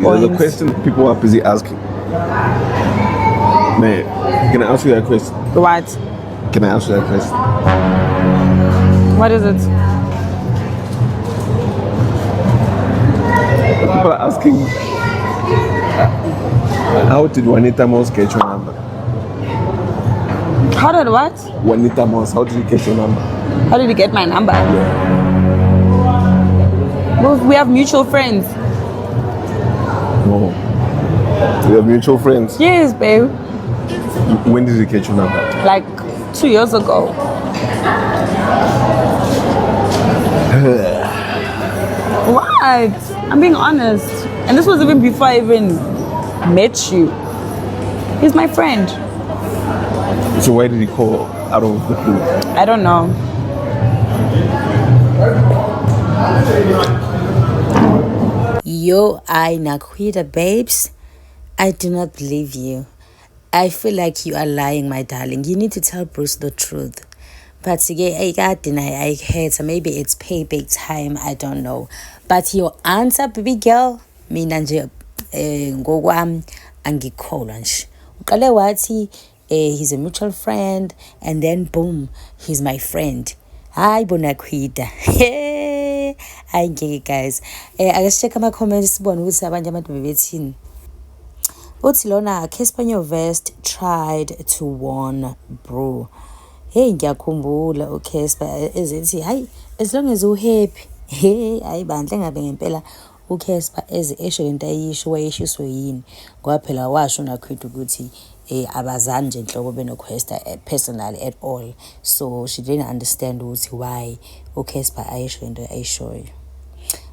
There's a question people are busy asking. Man, can I ask you that question? What? Can I ask you that question? What is it? People are asking, how did Juanita Moss get your number? How did what? Juanita Moss, how did you get your number? How did you get my number? Yeah. Well, we have mutual friends. Oh. We have mutual friends. Yes, babe. When did you get your number? Like 2 years ago. What? I'm being honest. And this was even before I even met you. He's my friend. So why did he call out of the blue? I don't know. Yo, Nakwita babes. I do not believe you. I feel like you are lying, my darling. You need to tell Bruce the truth. But I can't deny I hate. Maybe it's payback time. I don't know. But your answer, baby girl, mina nje ngokwami angikholwa nje. Uqale wathi he's a mutual friend, and then boom, he's my friend. Hayi bona Nakwita. Hayi ngeke guys. Ake check ama comments sibone ukuthi abanye abantu bebethini. Uthi lona Casper Vest tried to warn bro. Hey ngiyakhumbula uCasper ezithi hayi as long as you happy. Hey hayi bandle ngabe ngempela uCasper esho lento ayisho wayishiswe yini ngoba phela washo Nakwita ukuthi abazani nje inhloko benoQuesta personally at all, so she didn't understand ukuthi why uCasper ayisho into ayishoyo.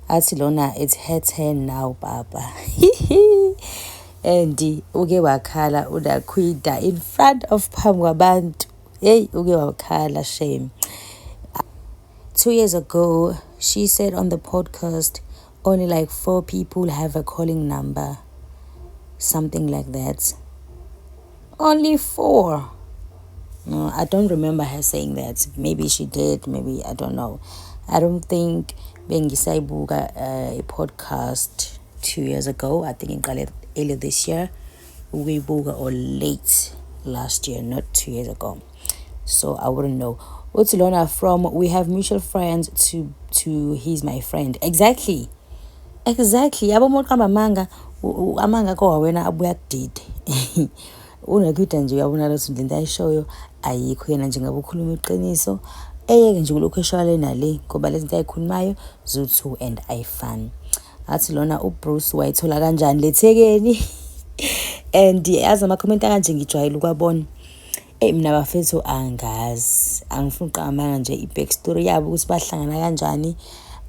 Athi lona it's her turn now baba. And uke wakhala uNakwita in front of phambi kwabantu. Hey uke wakhala, shame. 2 years ago she said on the podcast only like 4 people have a calling number, something like that. Only 4. No, I don't remember her saying that. Maybe she did, maybe I don't know. I don't think bengisaibuka a podcast 2 years ago. I think in earlier this year. Uyibuka or late last year, not 2 years ago. So I wouldn't know. Utilona from we have mutual friends to he's my friend. Exactly. Yabo moqamba amanga ko wena abuya kudide. UNakwita nje uyabona lento lento ayishoyo ayikho yena nje ngabe ukhuluma iqiniso eyeke nje kulokho eshwale nale ngoba lento ayikhulumayo zu2 and ayifani. Athi lona uBruce wayithola kanjani lethekeni. And as ama comment kanje ngijwayele ukwabona mina bafethu angazi angifuni uqamanga nje ibackstory yabo ukuthi bahlangana kanjani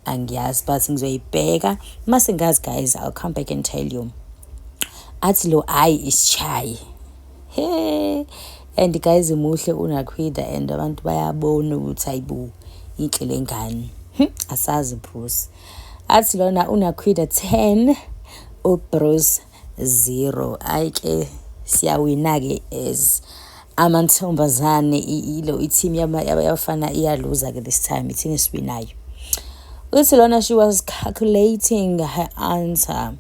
angiyazi, but ngizoyibheka mase ngazi guys. I'll come back and tell you. Athi lo is chai. Hey, and guys muhle uNakwita and abantu bayabona ukuthi ayibu inhle ngani. Asazi Bruce. Athi lona uNakwita 10 uBruce 0. Ayike siyawina ke as amantombazane ilo team yabafana iyaluza ke this time ithi nisiwinayo. Uthi lona she was calculating her answer.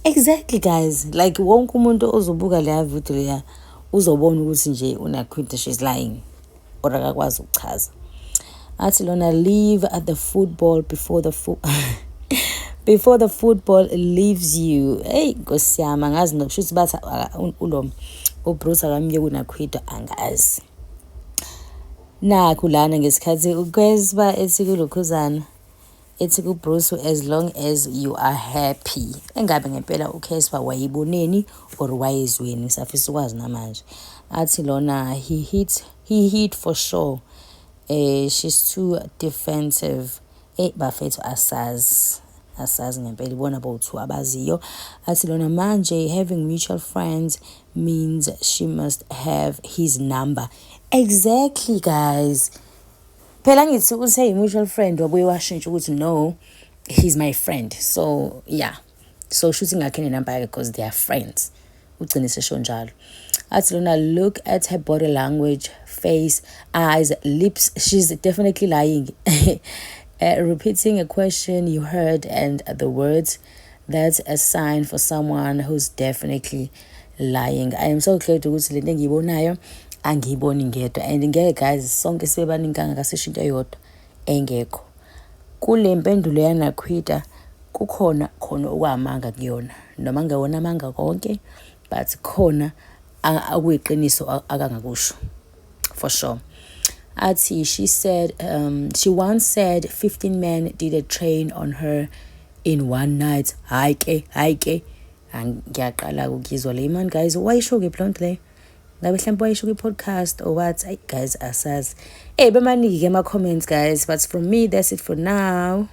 Exactly guys, like wonke umuntu ozobuka le video leya uzobona ukuthi nje uNakwita she's lying or akakwazi ukuchaza. Athi lona leave at the football before the football leaves you. Hey nkosiyama ngazi nokushuthi bathi ulo uBruce akamye kuNakwita angazi. Nakho lana ngesikhathi ukwezba ethi kulokhuzana ethi kuBruce as long as you are happy. Engabe ngempela uCasper wayiboneni or wayezweni safisa ukwazi namanje. Athi lona he hit for sure. She's too defensive. Bafethu asazi ngempela ibona bo2 abaziyo. Athi lona manje having mutual friends means she must have his number. Exactly guys. Phela ngithi uthe mutual friend wabuye washintsha ukuthi no he's my friend. So yeah. So shooting akhe number yakhe because they are friends. Ugcine sesho njalo. Athi lona look at her body language, face, eyes, lips. She's definitely lying. Repeating a question you heard and the words that's a sign for someone who's definitely lying. I am so glad ukuthi lento engiyibonayo angiyiboni ngedwa, and ngeke guys sonke sibe baningi kasisho into eyodwa engekho. Kule mpendulo yanaKhwita kukhona khona okwamanga kuyona, noma ngewona amanga konke, but khona akuyiqiniso akangakusho for sure. She said, she once said 15 men did a train on her in one night. Hayi ke ngiyaqala ukuzwa le man guys, wayisho ke blonde le ngabe mhlawumbe wayisho podcast or what. Guys asazi. Bemaniki ke ama comments guys, but from me that's it for now.